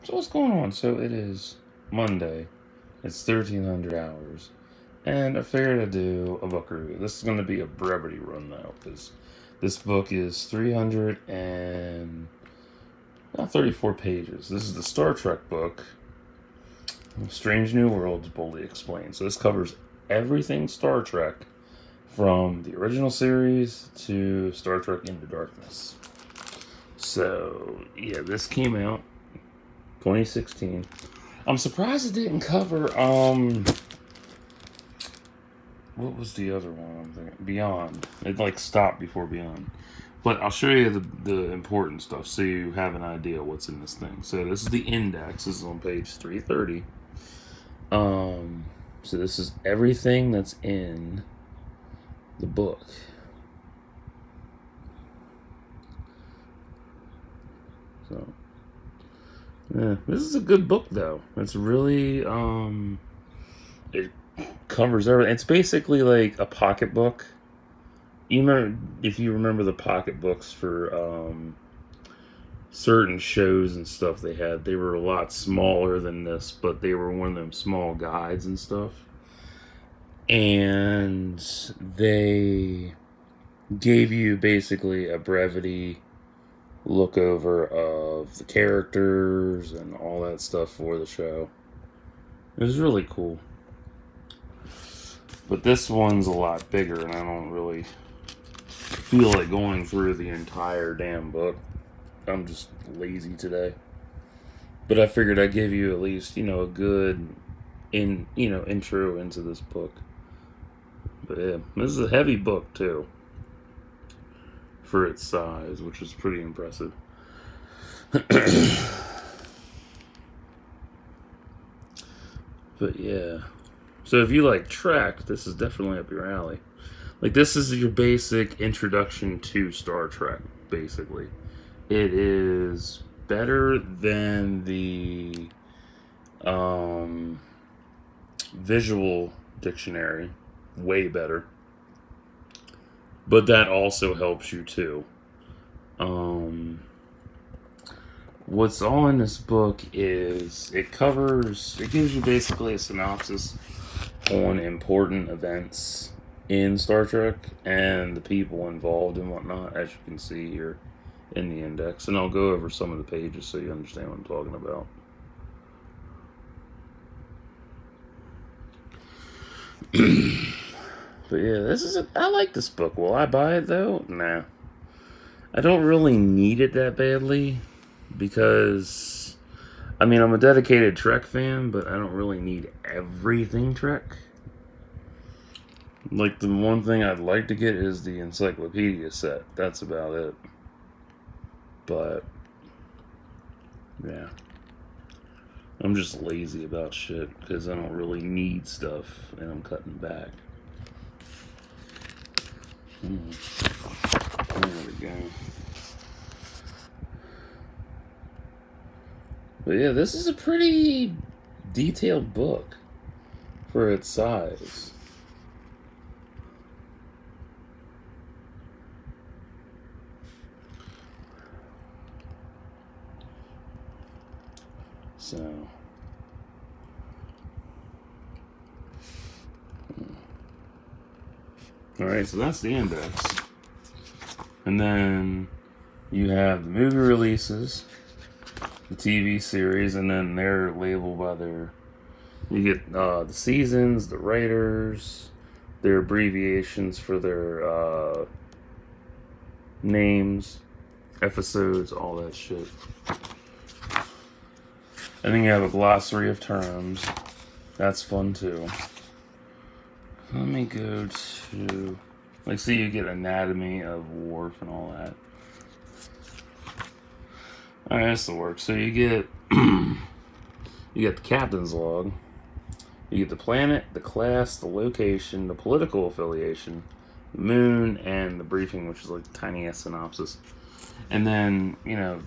So what's going on? So it is Monday. It's 1300 hours. And I figured I'd do a book review. This is going to be a brevity run though, because this book is 334 pages. This is the Star Trek book, Strange New Worlds, Boldly Explained. So this covers everything Star Trek, from the original series to Star Trek Into Darkness. So, yeah, this came out 2016. I'm surprised it didn't cover, what was the other one I'm thinking? Beyond. It, like, stopped before Beyond. But I'll show you the important stuff so you have an idea what's in this thing. So this is the index. This is on page 330. So this is everything that's in the book. So, yeah, this is a good book, though. It's really, it covers everything. It's basically like a pocketbook. You know, if you remember the pocketbooks for, certain shows and stuff they were a lot smaller than this, but they were one of them small guides and stuff. And they gave you basically a brevity look over of the characters and all that stuff for the show. It was really cool. But this one's a lot bigger, and I don't really feel like going through the entire damn book. I'm just lazy today. But I figured I'd give you at least, you know, a good intro into this book. But yeah, this is a heavy book too, for its size, which is pretty impressive. But yeah, so if you like Trek, this is definitely up your alley. Like, this is your basic introduction to Star Trek, basically. It is better than the visual dictionary. Way better. But that also helps you too. What's all in this book is it gives you basically a synopsis on important events in Star Trek and the people involved and whatnot, as you can see here in the index. And I'll go over some of the pages so you understand what I'm talking about. But yeah, I like this book. Will I buy it though? Nah. I don't really need it that badly, because, I mean, I'm a dedicated Trek fan, but I don't really need everything Trek. Like, the one thing I'd like to get is the encyclopedia set. That's about it. But, yeah. I'm just lazy about shit, because I don't really need stuff, and I'm cutting back. There we go. But yeah, this is a pretty detailed book for its size. So, alright, so that's the index. And then you have the movie releases, the TV series, and then they're labeled by you get the seasons, the writers, their abbreviations for their names, episodes, all that shit. And then you have a glossary of terms. That's fun too. Let me go to, like, see, you get anatomy of Worf and all that. Alright, this will work. So you get you get the captain's log, you get the planet, the class, the location, the political affiliation, the moon, and the briefing, which is like a tiny ass synopsis. And then, you know,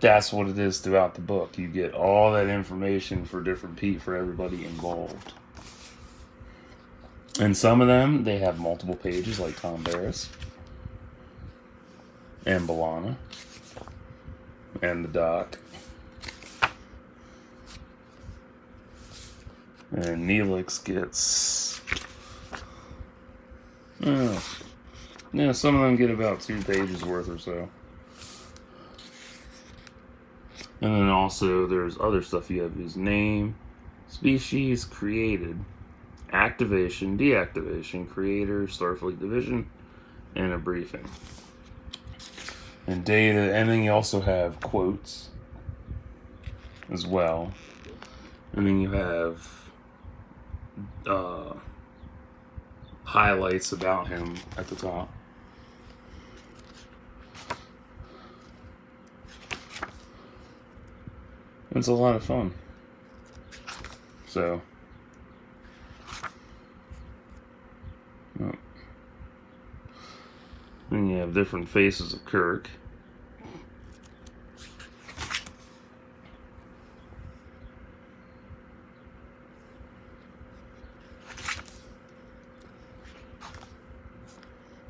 that's what it is throughout the book. You get all that information for for everybody involved. And some of them, they have multiple pages, like Tom Barris and B'Elanna and the Doc. And Neelix gets... yeah, some of them get about 2 pages worth or so. And then also there's other stuff. You have his name, species created, activation, deactivation, creator, Starfleet division, and a briefing. And data, and then you also have quotes as well. And then you have highlights about him at the top. It's a lot of fun. So, then you have different faces of Kirk.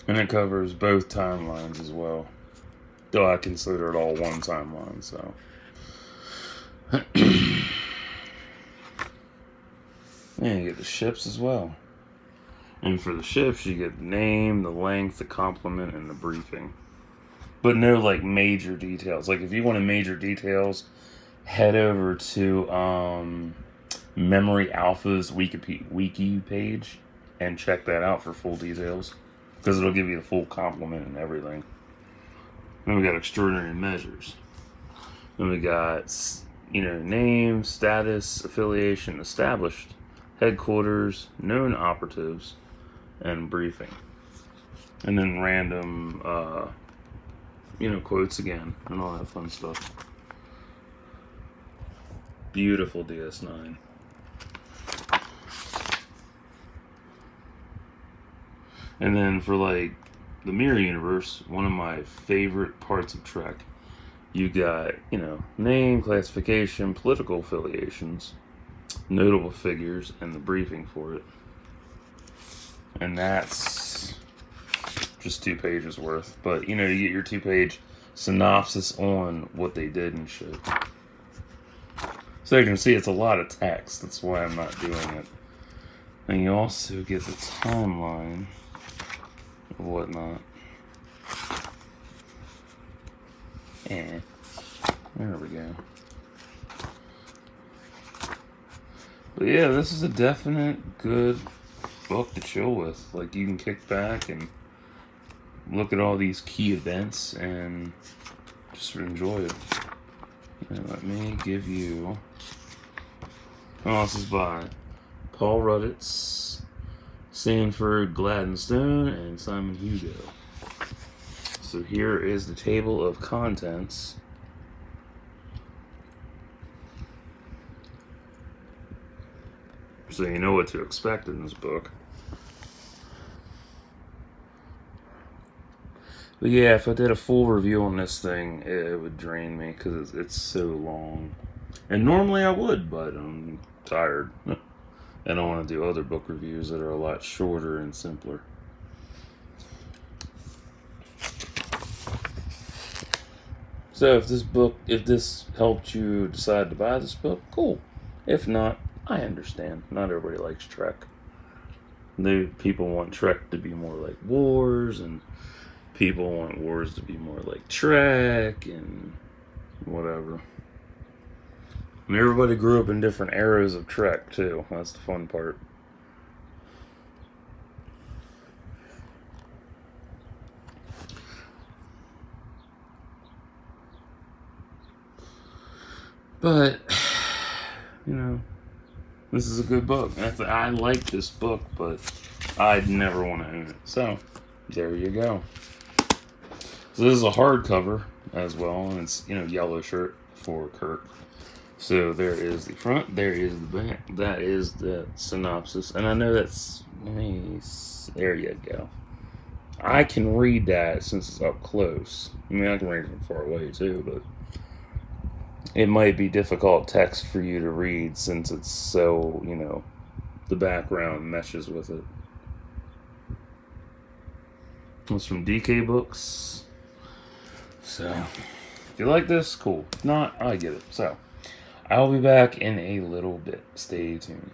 And it covers both timelines as well. Though I consider it all one timeline, so. And you get the ships as well. And for the ships, you get the name, the length, the complement, and the briefing. But no, like, major details. Like, if you wanted major details, head over to Memory Alpha's wiki page and check that out for full details. Because it'll give you the full complement and everything. Then we got extraordinary measures. Then we got, you know, name, status, affiliation, established, headquarters, known operatives, and briefing. And then random, you know, quotes again, and all that fun stuff. Beautiful DS9. And then for, like, the Mirror Universe, one of my favorite parts of Trek, you got, you know, name, classification, political affiliations, notable figures, and the briefing for it. And that's just 2 pages worth. But, you know, you get your 2-page synopsis on what they did and shit. So you can see it's a lot of text. That's why I'm not doing it. And you also get the timeline of whatnot. And there we go. But yeah, this is a definite good book to chill with. Like, you can kick back and look at all these key events and just enjoy it. And let me give you... Oh, this is by Paul Rudditz, Sanford Gladstone, and Simon Hugo. So here is the table of contents. So you know what to expect in this book. But yeah, if I did a full review on this thing, it would drain me because it's so long. And normally I would, but I'm tired. I don't want to do other book reviews that are a lot shorter and simpler. So if this helped you decide to buy this book, cool. If not, I understand. Not everybody likes Trek. People want Trek to be more like Wars, and people want Wars to be more like Trek, and whatever. And everybody grew up in different eras of Trek, too. That's the fun part. But, you know, this is a good book. I like this book, but I'd never want to own it. So, there you go. So this is a hardcover as well, and it's, you know, yellow shirt for Kirk. So there is the front, there is the back, that is the synopsis, and I know that's, there you go. I can read that since it's up close. I mean, I can read it from far away too, but it might be difficult text for you to read since it's so, you know, the background meshes with it. It's from DK Books. So, if you like this, cool. If not, I get it. So, I'll be back in a little bit. Stay tuned.